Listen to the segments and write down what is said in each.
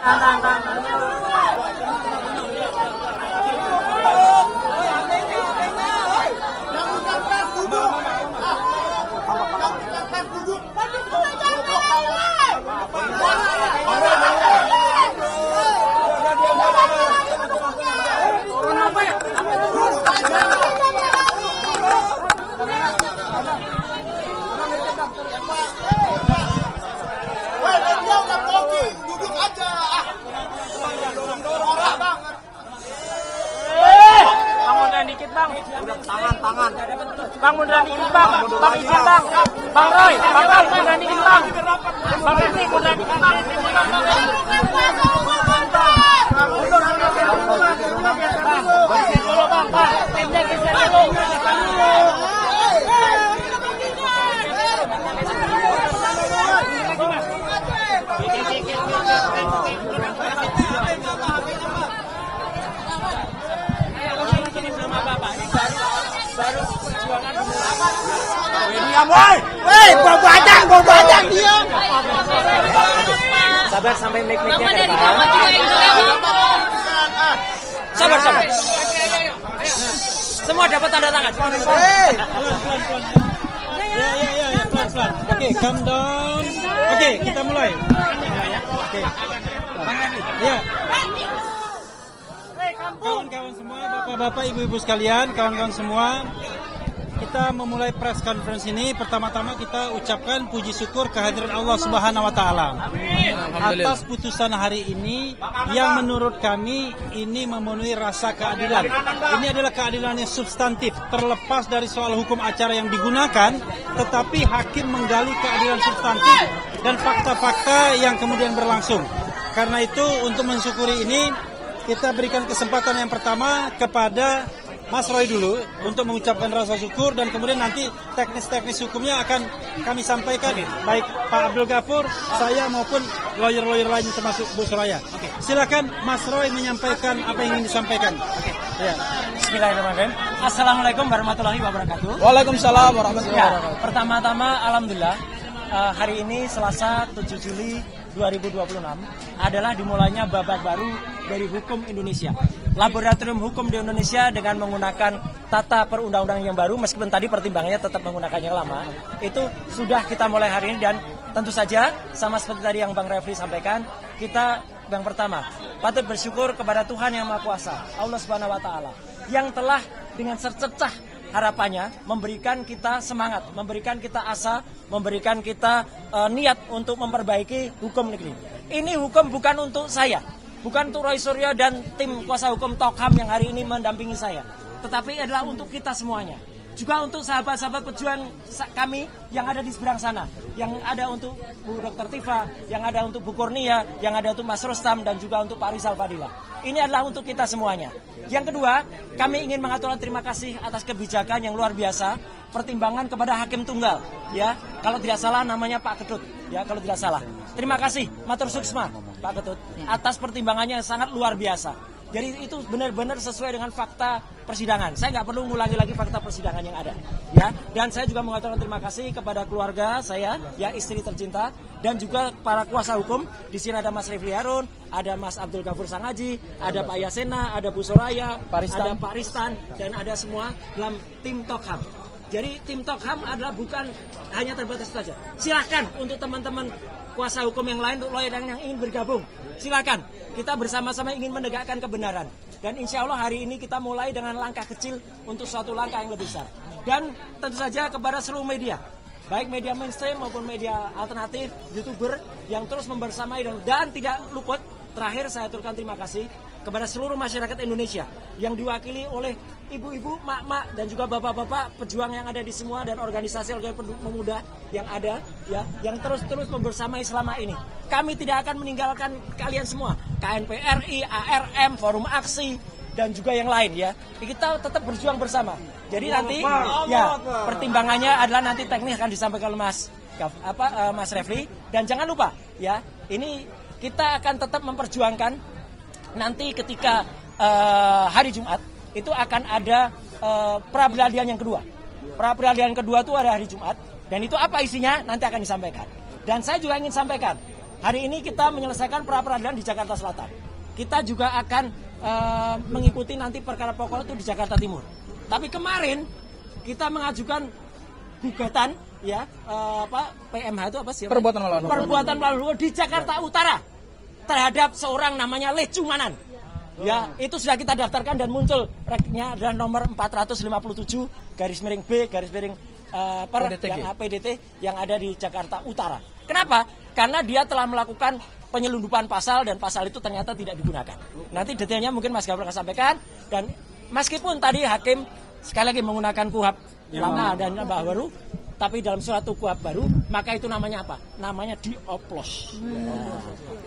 Tangan. Bang munduran dikit bang. Bang izin bang. Bang Roy munduran dikit bang. Bang Refli munduran dikit bang. Timnya geser dulu. Bawa badang dia. Sabar sampai mic-micnya terbang. Sabar. Semua dapat tanda tangan. Ya, pelan-pelan. Oke, calm down. Oke, kita mulai. Oke. Ya. Kawan-kawan semua, bapak-bapak, ibu-ibu sekalian, kawan-kawan semua, kita memulai press conference ini. Pertama-tama kita ucapkan puji syukur kehadiran Allah Subhanahu wa taala atas putusan hari ini yang menurut kami ini memenuhi rasa keadilan. Ini adalah keadilan yang substantif, terlepas dari soal hukum acara yang digunakan, tetapi hakim menggali keadilan substantif dan fakta-fakta yang kemudian berlangsung. Karena itu untuk mensyukuri ini kita berikan kesempatan yang pertama kepada Mas Roy dulu untuk mengucapkan rasa syukur, dan kemudian nanti teknis-teknis hukumnya akan kami sampaikan, baik Pak Abdul Ghafur, saya maupun lawyer-lawyer lain termasuk Bu Soraya. Silakan Mas Roy menyampaikan apa yang ingin disampaikan. Ya. Bismillahirrahmanirrahim. Assalamualaikum warahmatullahi wabarakatuh. Waalaikumsalam warahmatullahi wabarakatuh. Pertama-tama alhamdulillah hari ini Selasa 7 Juli 2026 adalah dimulainya babak baru dari hukum Indonesia. Laboratorium hukum di Indonesia dengan menggunakan tata perundang-undangan yang baru, meskipun tadi pertimbangannya tetap menggunakan yang lama, itu sudah kita mulai hari ini. Dan tentu saja sama seperti tadi yang Bang Refli sampaikan, kita yang pertama patut bersyukur kepada Tuhan Yang Maha Kuasa, Allah Subhanahu wa taala, yang telah dengan secercah harapannya memberikan kita semangat, memberikan kita asa, memberikan kita niat untuk memperbaiki hukum negeri. Ini hukum bukan untuk saya, bukan untuk Roy Suryo dan tim kuasa hukum Tokham yang hari ini mendampingi saya, tetapi adalah untuk kita semuanya. Juga untuk sahabat-sahabat pejuang kami yang ada di seberang sana, yang ada untuk Bu Dr. Tifa, yang ada untuk Bu Kurnia, yang ada untuk Mas Rustam, dan juga untuk Pak Rizal Fadila. Ini adalah untuk kita semuanya. Yang kedua, kami ingin mengaturkan terima kasih atas kebijakan yang luar biasa, pertimbangan kepada hakim tunggal, ya, kalau tidak salah namanya Pak Ketut, ya, kalau tidak salah. Terima kasih, matur suksma Pak Ketut, atas pertimbangannya yang sangat luar biasa. Jadi itu benar-benar sesuai dengan fakta persidangan. Saya nggak perlu ngulangi lagi fakta persidangan yang ada, ya. Dan saya juga mengaturkan terima kasih kepada keluarga saya, ya, istri tercinta, dan juga para kuasa hukum. Di sini ada Mas Refli Harun, ada Mas Abdul Ghafur Sangaji, ada Pak Yasena, ada Bu Soraya, ada Pak Ristan, dan ada semua dalam tim Tokham. Jadi tim Tokham adalah bukan hanya terbatas saja. Silakan untuk teman-teman kuasa hukum yang lain, untuk lawyer yang ingin bergabung, silakan. Kita bersama-sama ingin menegakkan kebenaran. Dan insya Allah hari ini kita mulai dengan langkah kecil untuk suatu langkah yang lebih besar. Dan tentu saja kepada seluruh media, baik media mainstream maupun media alternatif, YouTuber yang terus membersamai, dan tidak luput, terakhir saya aturkan terima kasih kepada seluruh masyarakat Indonesia yang diwakili oleh ibu-ibu, mak-mak, dan juga bapak-bapak pejuang yang ada di semua, dan organisasi pemuda yang ada, ya, yang terus membersamai selama ini. Kami tidak akan meninggalkan kalian semua, KNPRI, ARM, Forum Aksi, dan juga yang lain, ya. Kita tetap berjuang bersama. Jadi nanti, ya, pertimbangannya adalah nanti teknis akan disampaikan oleh Mas Refli, dan jangan lupa, ya, ini kita akan tetap memperjuangkan nanti ketika hari Jumat itu akan ada pra-peradilan yang kedua. Pra-peradilan kedua itu ada hari Jumat, dan itu apa isinya nanti akan disampaikan. Dan saya juga ingin sampaikan hari ini kita menyelesaikan pra-peradilan di Jakarta Selatan. Kita juga akan mengikuti nanti perkara pokok itu di Jakarta Timur. Tapi kemarin kita mengajukan gugatan ya PMH itu apa sih? Perbuatan melawan hukum di Jakarta Utara terhadap seorang namanya Lecu Manan. Ya, itu sudah kita daftarkan dan muncul reknya adalah nomor 457/B/PDT yang ada di Jakarta Utara. Kenapa? Karena dia telah melakukan penyelundupan pasal dan pasal itu ternyata tidak digunakan. Nanti detailnya mungkin Mas Gafar akan sampaikan, dan meskipun tadi hakim sekali lagi menggunakan KUHP lama dan baru, tapi dalam suatu KUHP baru, maka itu namanya apa? Namanya dioplos.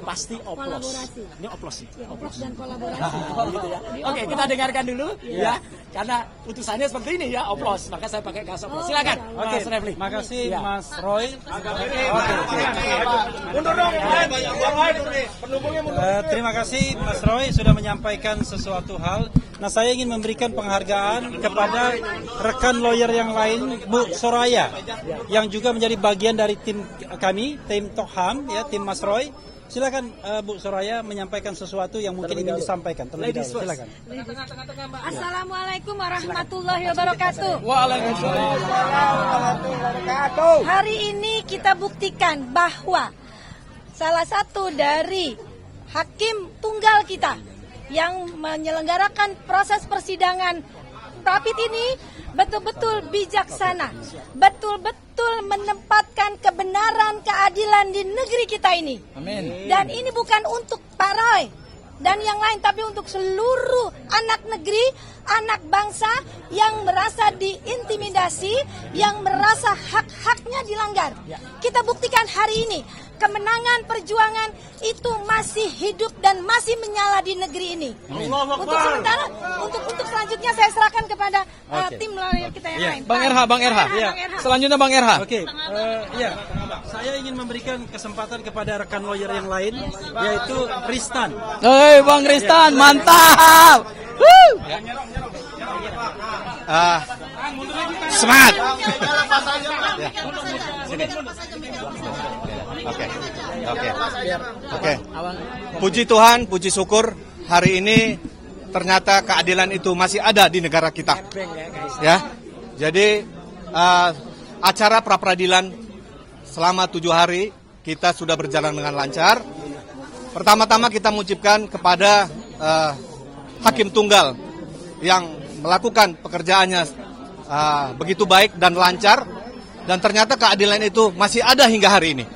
Pasti oplos. Ini oplos sih. Oplos dan kolaborasi. Gitu ya. Oke, kita dengarkan dulu ya. Karena putusannya seperti ini ya, oplos. Maka saya pakai gas oplos. Silakan. Oke, Mas Refli. makasih Mas Roy. Terima kasih Mas Roy sudah menyampaikan sesuatu hal. Nah, saya ingin memberikan penghargaan kepada rekan lawyer yang lain, Bu Soraya, yang juga menjadi bagian dari tim kami, tim Tokham, ya, tim Mas Roy. Silakan Bu Soraya menyampaikan sesuatu yang mungkin ingin disampaikan. Terlebih dahulu, silakan. Assalamualaikum warahmatullahi wabarakatuh. Waalaikumsalam warahmatullahi wabarakatuh. Hari ini kita buktikan bahwa salah satu dari hakim tunggal kita yang menyelenggarakan proses persidangan Rapid ini betul-betul bijaksana, betul-betul menempatkan kebenaran, keadilan di negeri kita ini. Amin. Dan ini bukan untuk Pak Roy dan yang lain, tapi untuk seluruh anak negeri, anak bangsa yang merasa diintimidasi, yang merasa hak-haknya dilanggar. Kita buktikan hari ini, kemenangan perjuangan itu masih hidup dan masih menyala di negeri ini. Untuk sementara, untuk selanjutnya saya serahkan kepada tim lawyer kita yang lain. Bang Erha. Ya. Selanjutnya Bang Erha. Oke, ya, saya ingin memberikan kesempatan kepada rekan lawyer yang lain, yaitu Ristan. Hei Bang Ristan, mantap. Semangat. Oke. Puji Tuhan, puji syukur hari ini ternyata keadilan itu masih ada di negara kita. Ya. Jadi acara pra peradilan selama 7 hari kita sudah berjalan dengan lancar. Pertama-tama kita mengucapkan kepada hakim tunggal yang melakukan pekerjaannya begitu baik dan lancar, dan ternyata keadilan itu masih ada hingga hari ini.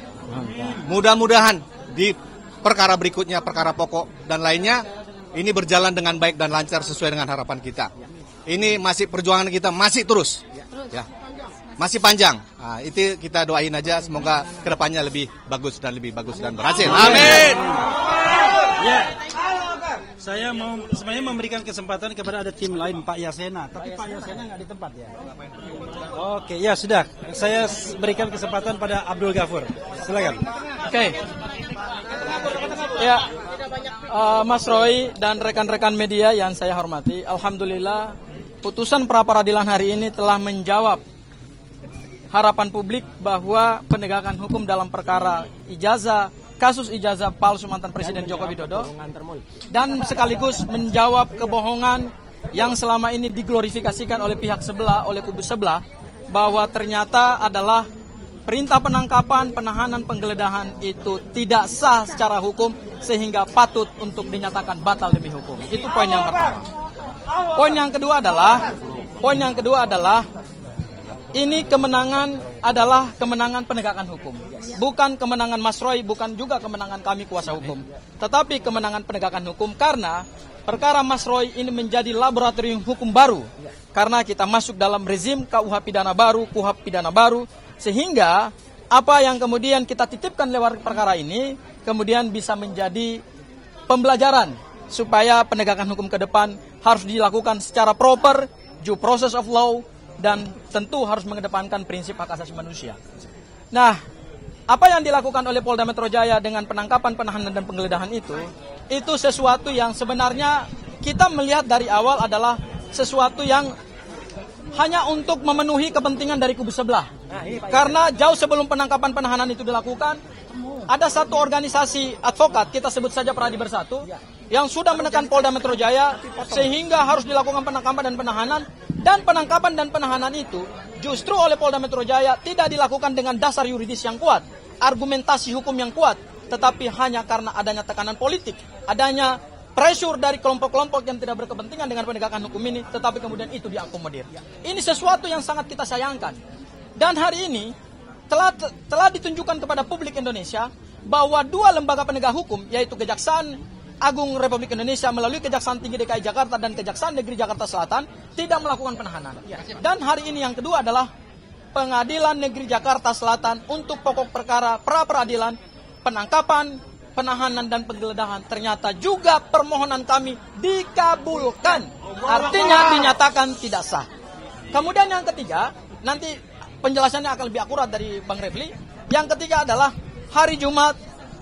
Mudah-mudahan di perkara berikutnya, perkara pokok dan lainnya, ini berjalan dengan baik dan lancar sesuai dengan harapan kita. Ini masih perjuangan kita masih terus, ya, masih panjang. Nah, itu kita doain aja, semoga kedepannya lebih bagus dan berhasil. Amin. Ya. Saya mau sebenarnya memberikan kesempatan kepada ada tim lain, Pak Yasena, tapi Pak Yasena nggak di tempat ya. Oke, ya sudah. Saya berikan kesempatan pada Abdul Ghafur. Silakan. Oke. Ya, Mas Roy dan rekan-rekan media yang saya hormati, alhamdulillah putusan pra peradilan hari ini telah menjawab harapan publik bahwa penegakan hukum dalam perkara kasus ijazah palsu mantan Presiden Joko Widodo, dan sekaligus menjawab kebohongan yang selama ini diglorifikasikan oleh pihak sebelah, oleh kubu sebelah, bahwa ternyata adalah perintah penangkapan, penahanan, penggeledahan itu tidak sah secara hukum sehingga patut untuk dinyatakan batal demi hukum. Itu poin yang pertama. Poin yang kedua adalah ini kemenangan adalah kemenangan penegakan hukum. Bukan kemenangan Mas Roy, bukan juga kemenangan kami kuasa hukum. Tetapi kemenangan penegakan hukum karena perkara Mas Roy ini menjadi laboratorium hukum baru. Karena kita masuk dalam rezim KUHP pidana baru, sehingga apa yang kemudian kita titipkan lewat perkara ini kemudian bisa menjadi pembelajaran supaya penegakan hukum ke depan harus dilakukan secara proper, due process of law, dan tentu harus mengedepankan prinsip hak asasi manusia. Nah, apa yang dilakukan oleh Polda Metro Jaya dengan penangkapan, penahanan, dan penggeledahan itu sesuatu yang sebenarnya kita melihat dari awal adalah sesuatu yang hanya untuk memenuhi kepentingan dari kubu sebelah. Karena jauh sebelum penangkapan penahanan itu dilakukan, ada satu organisasi advokat, kita sebut saja Peradi Bersatu, yang sudah menekan Polda Metro Jaya sehingga harus dilakukan penangkapan dan penahanan. Dan penangkapan dan penahanan itu justru oleh Polda Metro Jaya tidak dilakukan dengan dasar yuridis yang kuat, argumentasi hukum yang kuat, tetapi hanya karena adanya tekanan politik, adanya pressure dari kelompok-kelompok yang tidak berkepentingan dengan penegakan hukum ini, tetapi kemudian itu diakomodir. Ini sesuatu yang sangat kita sayangkan. Dan hari ini telah ditunjukkan kepada publik Indonesia bahwa dua lembaga penegak hukum, yaitu Kejaksaan Agung Republik Indonesia melalui Kejaksaan Tinggi DKI Jakarta dan Kejaksaan Negeri Jakarta Selatan tidak melakukan penahanan. Dan hari ini yang kedua adalah Pengadilan Negeri Jakarta Selatan untuk pokok perkara pra-peradilan, penangkapan, penahanan dan penggeledahan. Ternyata juga permohonan kami dikabulkan. Artinya dinyatakan tidak sah. Kemudian yang ketiga, nanti penjelasannya akan lebih akurat dari Bang Refli. Yang ketiga adalah hari Jumat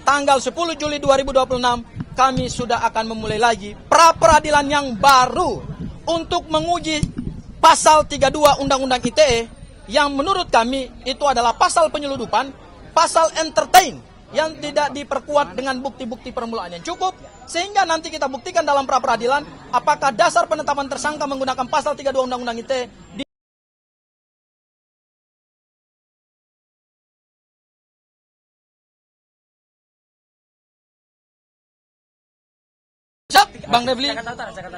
tanggal 10 Juli 2026 kami sudah akan memulai lagi pra-peradilan yang baru untuk menguji pasal 32 Undang-Undang ITE yang menurut kami itu adalah pasal penyeludupan, pasal entertain yang tidak diperkuat dengan bukti-bukti permulaan yang cukup, sehingga nanti kita buktikan dalam pra-peradilan apakah dasar penetapan tersangka menggunakan pasal 32 Undang-Undang ITE Bang Refli.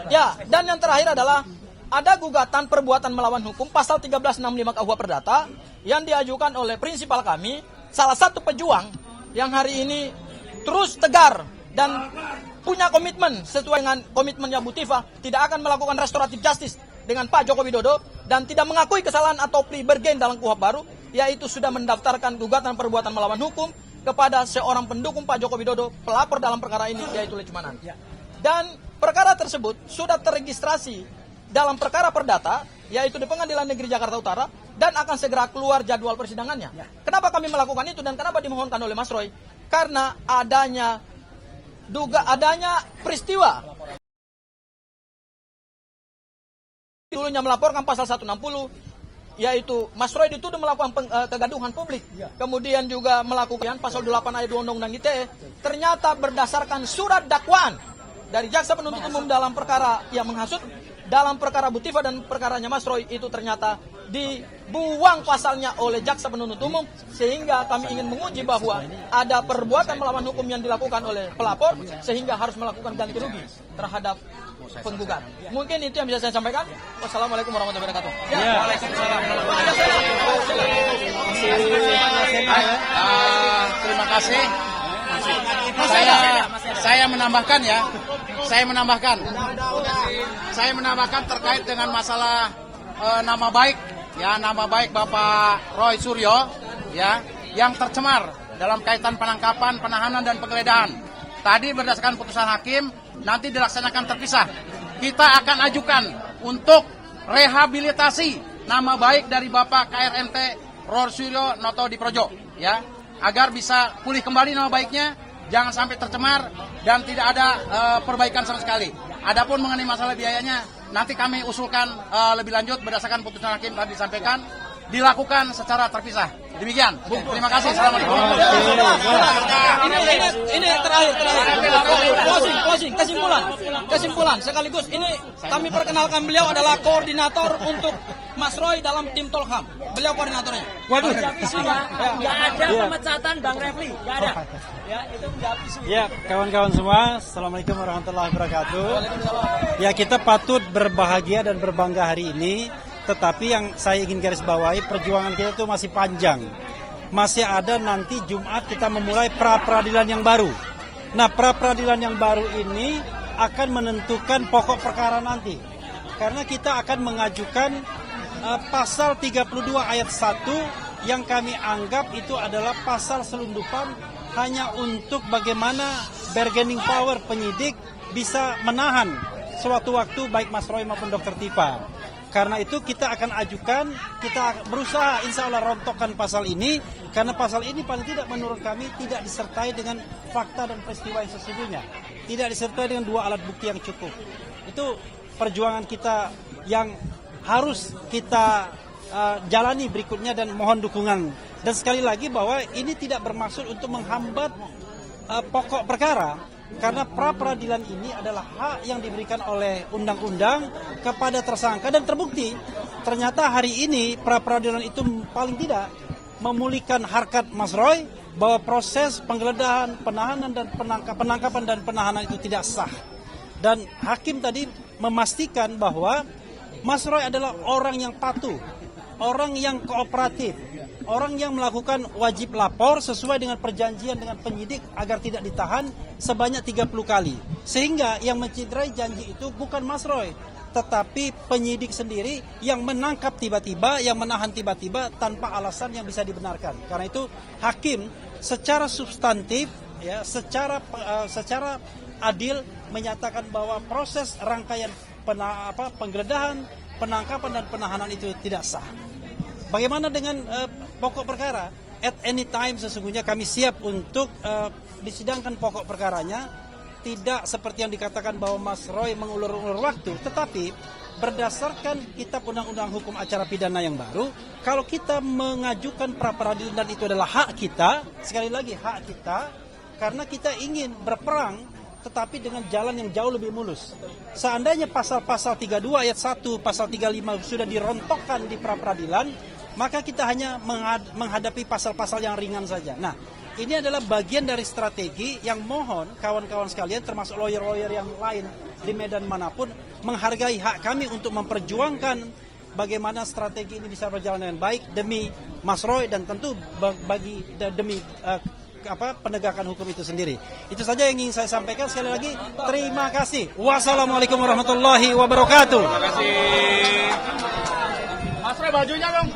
Ya, dan yang terakhir adalah ada gugatan perbuatan melawan hukum pasal 1365 KUH Perdata yang diajukan oleh prinsipal kami, salah satu pejuang yang hari ini terus tegar dan punya komitmen sesuai dengan komitmennya Bu Tifa, tidak akan melakukan restoratif justice dengan Pak Joko Widodo dan tidak mengakui kesalahan atau plea bargain dalam KUHP baru, yaitu sudah mendaftarkan gugatan perbuatan melawan hukum kepada seorang pendukung Pak Joko Widodo, pelapor dalam perkara ini, yaitu Lechmanan. Dan perkara tersebut sudah terregistrasi dalam perkara perdata, yaitu di Pengadilan Negeri Jakarta Utara, dan akan segera keluar jadwal persidangannya. Kenapa kami melakukan itu dan kenapa dimohonkan oleh Mas Roy? Karena adanya peristiwa dulunya melaporkan pasal 160, yaitu Mas Roy dituduh melakukan kegaduhan publik, kemudian juga melakukan pasal 8 ayat 2 Undang-Undang ITE, ternyata berdasarkan surat dakwaan dari jaksa penuntut umum dalam perkara yang menghasut, dalam perkara Bu Tifa dan perkaranya Mas Roy itu ternyata dibuang pasalnya oleh jaksa penuntut umum, sehingga kami ingin menguji bahwa ada perbuatan melawan hukum yang dilakukan oleh pelapor sehingga harus melakukan ganti rugi terhadap penggugat. Mungkin itu yang bisa saya sampaikan. Wassalamualaikum warahmatullahi wabarakatuh. Terima kasih. Saya menambahkan terkait dengan masalah nama baik Bapak Roy Suryo ya yang tercemar dalam kaitan penangkapan, penahanan dan penggeledahan. Tadi berdasarkan putusan hakim nanti dilaksanakan terpisah. Kita akan ajukan untuk rehabilitasi nama baik dari Bapak KRMT Roy Suryo Noto Diprojo ya, agar bisa pulih kembali nama baiknya, jangan sampai tercemar dan tidak ada perbaikan sama sekali. Adapun mengenai masalah biayanya, nanti kami usulkan lebih lanjut berdasarkan putusan hakim tadi disampaikan, dilakukan secara terpisah. Demikian. Terima kasih. Assalamualaikum. Ini terakhir. Closing. Kesimpulan. Sekaligus ini kami perkenalkan beliau adalah koordinator untuk Mas Roy dalam tim Tolham. Beliau koordinatornya. Waduh. Nggak ada pemecatan Bang Refli. Nggak ada. Ya, itu menjawab isu. Ya, kawan-kawan semua, Assalamualaikum warahmatullahi wabarakatuh. Ya, kita patut berbahagia dan berbangga hari ini, tetapi yang saya ingin garis bawahi, perjuangan kita itu masih panjang. Masih ada nanti Jumat kita memulai pra-peradilan yang baru. Nah, pra-peradilan yang baru ini akan menentukan pokok perkara nanti. Karena kita akan mengajukan pasal 32 ayat 1 yang kami anggap itu adalah pasal selundupan hanya untuk bagaimana bargaining power penyidik bisa menahan suatu waktu baik Mas Roy maupun Dr. Tifa. Karena itu kita akan ajukan, kita berusaha insya Allah rontokkan pasal ini, karena pasal ini paling tidak menurut kami tidak disertai dengan fakta dan peristiwa yang sesungguhnya, tidak disertai dengan dua alat bukti yang cukup. Itu perjuangan kita yang harus kita jalani berikutnya dan mohon dukungan. Dan sekali lagi bahwa ini tidak bermaksud untuk menghambat pokok perkara, karena pra peradilan ini adalah hak yang diberikan oleh undang-undang kepada tersangka, dan terbukti ternyata hari ini pra peradilan itu paling tidak memulihkan harkat Mas Roy, bahwa proses penggeledahan, penahanan dan penangkapan dan penahanan itu tidak sah. Dan hakim tadi memastikan bahwa Mas Roy adalah orang yang patuh, orang yang kooperatif, orang yang melakukan wajib lapor sesuai dengan perjanjian dengan penyidik agar tidak ditahan sebanyak 30 kali. Sehingga yang mencederai janji itu bukan Mas Roy, tetapi penyidik sendiri yang menangkap tiba-tiba, yang menahan tiba-tiba tanpa alasan yang bisa dibenarkan. Karena itu hakim secara substantif, ya, secara adil menyatakan bahwa proses rangkaian penggeledahan, penangkapan dan penahanan itu tidak sah. Bagaimana dengan pokok perkara? At any time sesungguhnya kami siap untuk disidangkan pokok perkaranya, tidak seperti yang dikatakan bahwa Mas Roy mengulur-ulur waktu, tetapi berdasarkan kitab undang-undang hukum acara pidana yang baru, kalau kita mengajukan pra peradilan dan itu adalah hak kita, sekali lagi hak kita, karena kita ingin berperang tetapi dengan jalan yang jauh lebih mulus. Seandainya pasal-pasal 32 ayat 1, pasal 35 sudah dirontokkan di pra peradilan, maka kita hanya menghadapi pasal-pasal yang ringan saja. Nah, ini adalah bagian dari strategi yang mohon kawan-kawan sekalian, termasuk lawyer-lawyer yang lain di medan manapun, menghargai hak kami untuk memperjuangkan bagaimana strategi ini bisa berjalan dengan baik demi Mas Roy dan tentu demi penegakan hukum itu sendiri. Itu saja yang ingin saya sampaikan. Sekali lagi, terima kasih. Wassalamualaikum warahmatullahi wabarakatuh. Terima kasih. Mas Roy, bajunya dong.